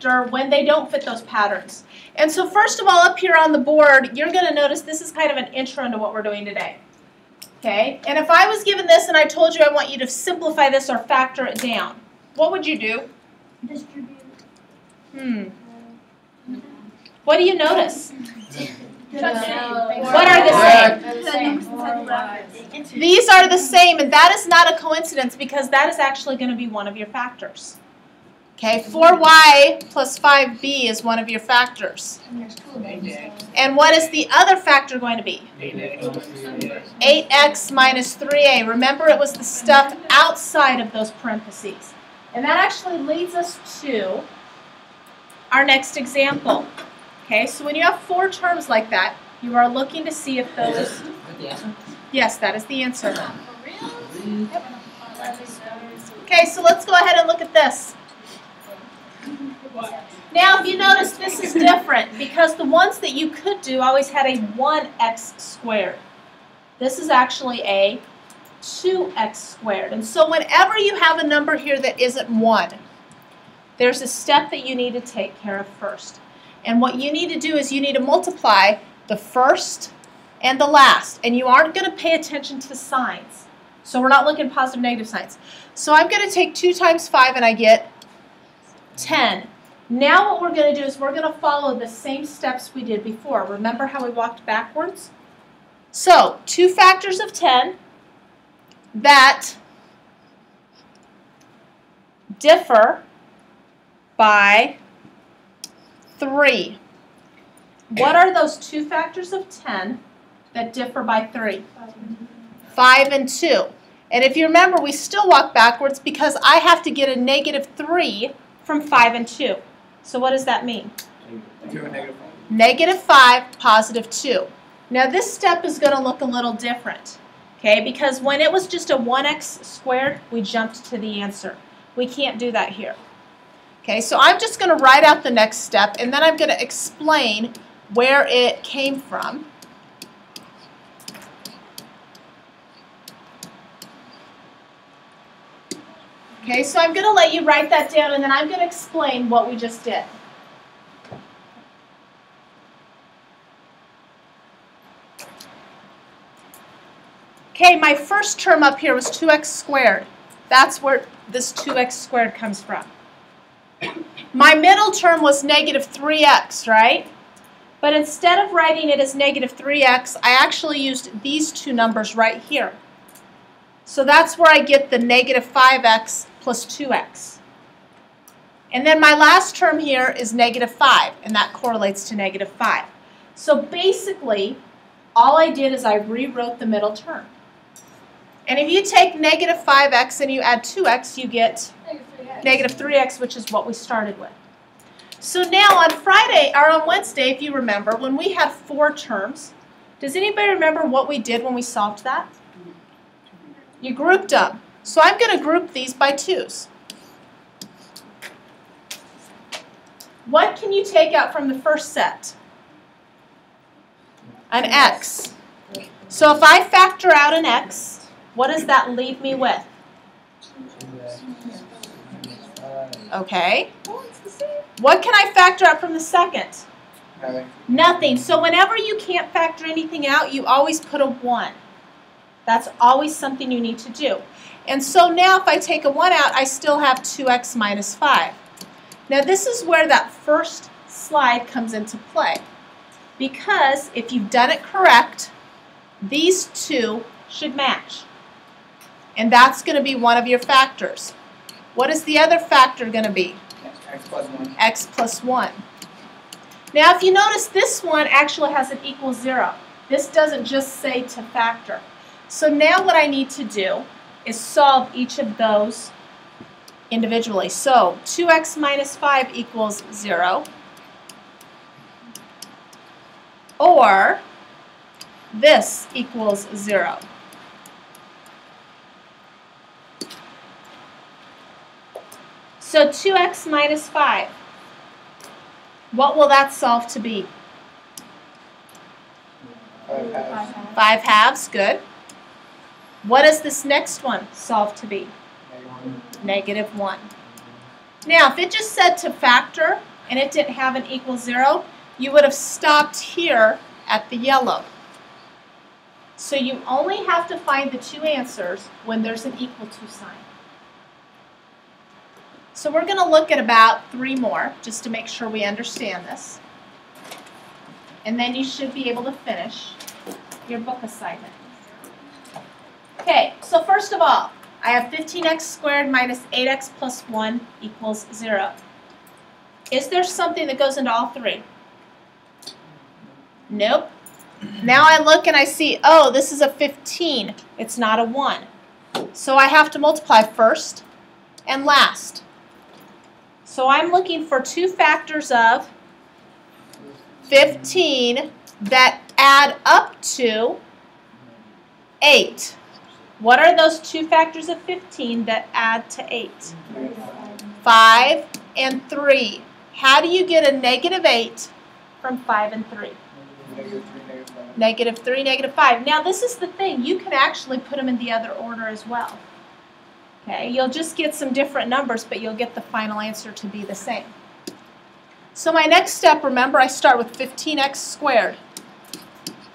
factor when they don't fit those patterns. And so first of all, up here on the board, you're going to notice this is kind of an intro into what we're doing today. Okay? And if I was given this and I told you I want you to simplify this or factor it down, what would you do? Distribute. What do you notice? What are the same? These are the same, and that is not a coincidence because that is actually going to be one of your factors. Okay, 4y plus 5b is one of your factors. And what is the other factor going to be? 8x minus 3a. Remember, it was the stuff outside of those parentheses. And that actually leads us to our next example. Okay, so when you have 4 terms like that, you are looking to see if those... Yes, that is the answer. Okay, so let's go ahead and look at this. Now, if you notice, this is different because the ones that you could do always had a 1x squared. This is actually a 2x squared. And so whenever you have a number here that isn't 1, there's a step that you need to take care of first. And what you need to do is you need to multiply the first and the last. And you aren't going to pay attention to signs. So we're not looking at positive, negative signs. So I'm going to take 2 times 5 and I get 10. Now what we're going to do is we're going to follow the same steps we did before. Remember how we walked backwards? So 2 factors of 10 that differ by 3. What are those 2 factors of 10 that differ by 3? 5 and 2. And if you remember, we still walk backwards because I have to get a negative 3 from 5 and 2. So what does that mean? Negative 5, positive 2. Now this step is going to look a little different. Okay, because when it was just a 1x squared, we jumped to the answer. We can't do that here. Okay, so I'm just going to write out the next step, and then I'm going to explain where it came from. Okay, so I'm going to let you write that down, and then I'm going to explain what we just did. Okay, my first term up here was 2x squared. That's where this 2x squared comes from. My middle term was negative 3x, right? But instead of writing it as negative 3x, I actually used these 2 numbers right here. So that's where I get the negative 5x plus 2x. And then my last term here is negative 5, and that correlates to negative 5. So basically, all I did is I rewrote the middle term. And if you take negative 5x and you add 2x, you get negative 3x, which is what we started with. So now on Friday, or on Wednesday, if you remember, when we had 4 terms, does anybody remember what we did when we solved that? You grouped them. So I'm going to group these by 2's. What can you take out from the first set? An x. So if I factor out an x, what does that leave me with? Okay. What can I factor out from the second? Nothing. So whenever you can't factor anything out, you always put a 1. That's always something you need to do. And so now if I take a 1 out, I still have 2x minus 5. Now this is where that first slide comes into play. Because if you've done it correct, these 2 should match. And that's going to be one of your factors. What is the other factor going to be? X plus 1. X plus 1. Now if you notice, this one actually has an equal 0. This doesn't just say to factor. So now what I need to do is solve each of those individually. So 2x minus 5 equals 0. Or this equals 0. So 2x minus 5. What will that solve to be? 5 halves, good. What does this next one solve to be? -1. Now, if it just said to factor and it didn't have an equal 0, you would have stopped here at the yellow. So you only have to find the two answers when there's an equal to sign. So we're going to look at about 3 more just to make sure we understand this. And then you should be able to finish your book assignment. Okay, so first of all, I have 15x squared minus 8x plus 1 equals 0. Is there something that goes into all 3? Nope. Now I look and I see, oh, this is a 15. It's not a 1. So I have to multiply first and last. So I'm looking for 2 factors of 15 that add up to 8. What are those 2 factors of 15 that add to 8? 5 and 3. How do you get a negative 8 from 5 and 3? Negative 3, negative 5. Now this is the thing. You can actually put them in the other order as well. Okay, you'll just get some different numbers, but you'll get the final answer to be the same. So my next step, remember, I start with 15x squared.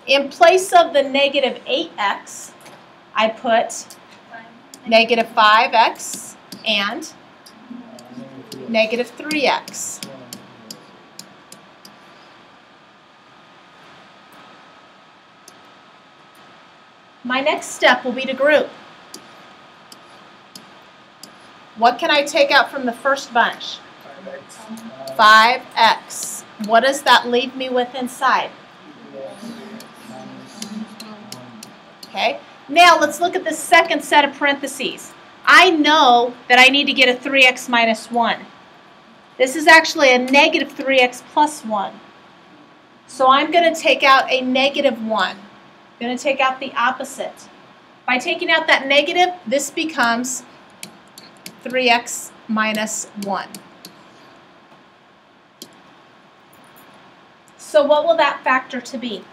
In place of the negative 8x, I put negative 5x and negative 3x. My next step will be to group. What can I take out from the first bunch? 5x. What does that leave me with inside? Okay. Now let's look at the second set of parentheses. I know that I need to get a 3x minus 1. This is actually a negative 3x plus 1. So I'm going to take out a negative 1. I'm going to take out the opposite. By taking out that negative, this becomes 3x minus 1. So what will that factor to be?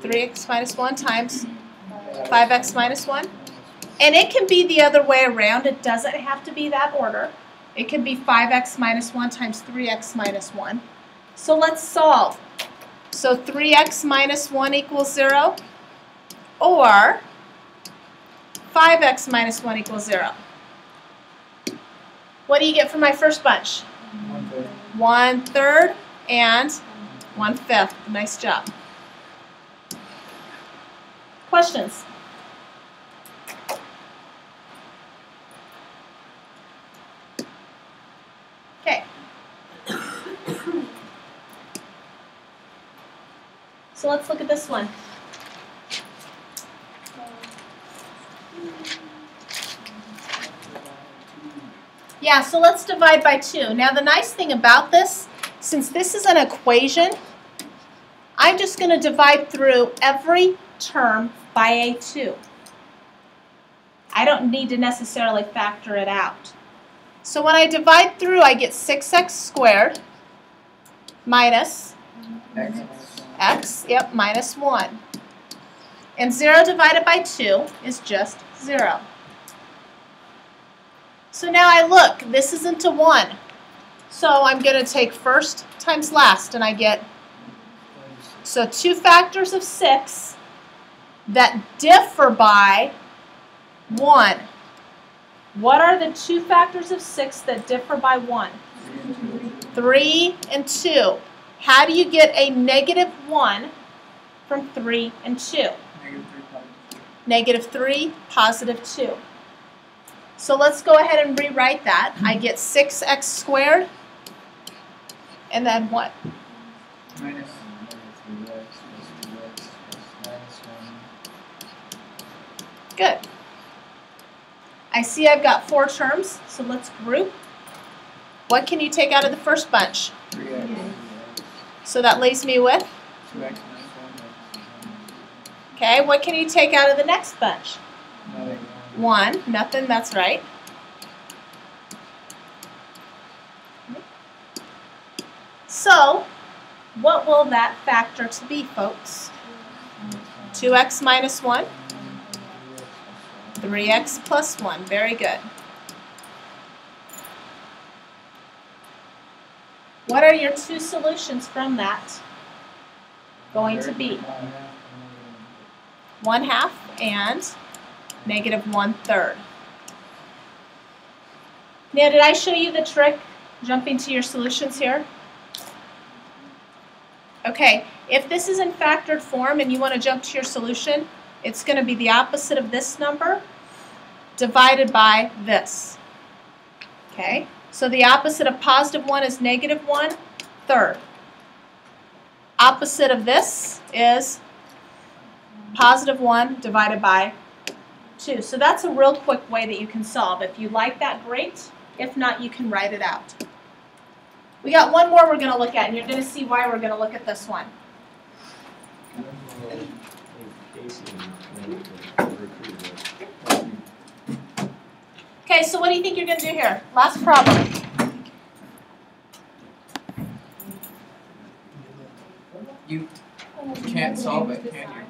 3x minus 1 times 5x minus 1. And it can be the other way around. It doesn't have to be that order. It can be 5x minus 1 times 3x minus 1. So let's solve. So 3x minus 1 equals 0, or 5x minus 1 equals 0. What do you get from my first bunch? 1/3 and 1/5. Nice job. Questions? Okay. So let's look at this one. Yeah, so let's divide by 2. Now the nice thing about this, since this is an equation, I'm just going to divide through every term by a 2. I don't need to necessarily factor it out. So when I divide through, I get 6x squared minus x, minus 1. And 0 divided by 2 is just 0. So now I look, this isn't a 1. So I'm going to take first times last, and I get, so 2 factors of 6 that differ by 1. What are the 2 factors of 6 that differ by 1? 3 and 2. How do you get a negative 1 from 3 and 2? Negative 3, positive 2. So let's go ahead and rewrite that. I get 6x squared, and then what? Minus 3x plus 2x plus minus 1. Good. I see I've got 4 terms, so let's group. What can you take out of the first bunch? 3x. So that leaves me with? 2x minus 1. Okay, what can you take out of the next bunch? Nothing. 1, nothing, that's right. So, what will that factor to be, folks? 2x minus 1? 3x plus 1. Very good. What are your two solutions from that going to be? 1/2 and -1/3. Now, did I show you the trick jumping to your solutions here? Okay, if this is in factored form and you want to jump to your solution, it's going to be the opposite of this number divided by this. Okay, so the opposite of +1 is -1/3. Opposite of this is +1 divided by 2. So that's a real quick way that you can solve. If you like that, great. If not, you can write it out. We got one more we're going to look at, and you're going to see why we're going to look at this one. Okay, so what do you think you're going to do here? Last problem. You can't solve it, can you?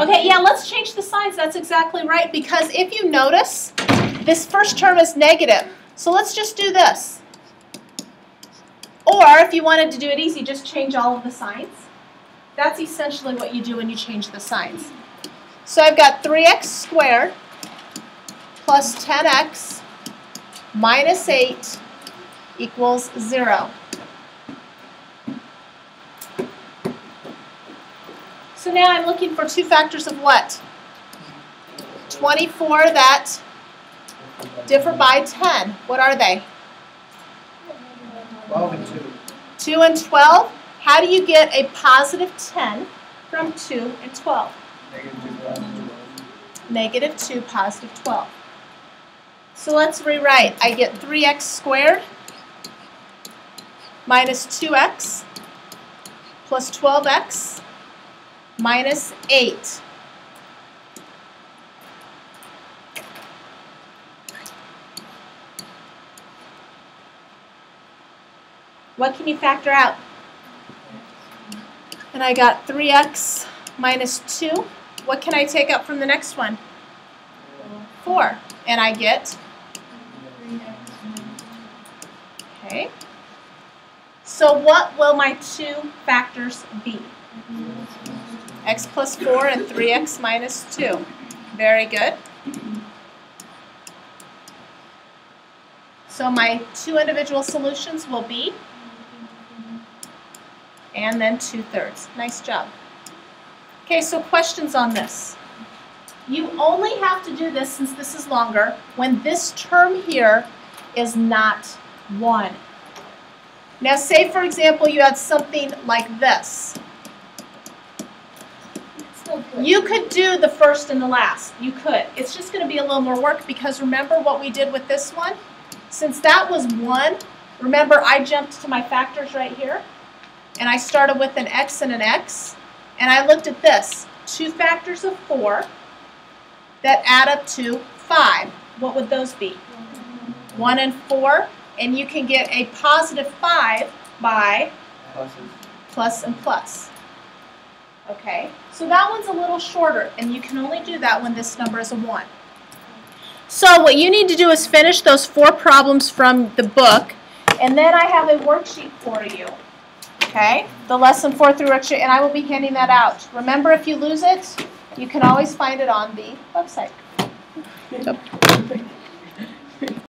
Okay, yeah, let's change the signs. That's exactly right, because if you notice, this first term is negative. So let's just do this. Or if you wanted to do it easy, just change all of the signs. That's essentially what you do when you change the signs. So I've got 3x squared plus 10x minus 8 equals 0. So now I'm looking for two factors of what? 24 that differ by 10. What are they? 12 and 2. 2 and 12. How do you get a positive 10 from 2 and 12? Negative 2, +12. -2, +12. So let's rewrite. I get 3x squared minus 2x plus 12x minus 8. What can you factor out? And I got 3x minus 2. What can I take out from the next one? 4. And I get? Okay. So what will my two factors be? X plus 4 and 3x minus 2. Very good. So my two individual solutions will be, and then 2/3. Nice job. Okay, so questions on this. You only have to do this, since this is longer, when this term here is not 1. Now say, for example, you had something like this. You could do the first and the last. You could. It's just going to be a little more work, because remember what we did with this one? Since that was 1, remember I jumped to my factors right here, and I started with an x and an x, and I looked at this. 2 factors of 4 that add up to 5. What would those be? 1 and 4, and you can get a positive 5 by plus and plus. Okay, so that one's a little shorter, and you can only do that when this number is a 1. So what you need to do is finish those 4 problems from the book, and then I have a worksheet for you. Okay, the lesson 4 through worksheet, and I will be handing that out. Remember, if you lose it, you can always find it on the website.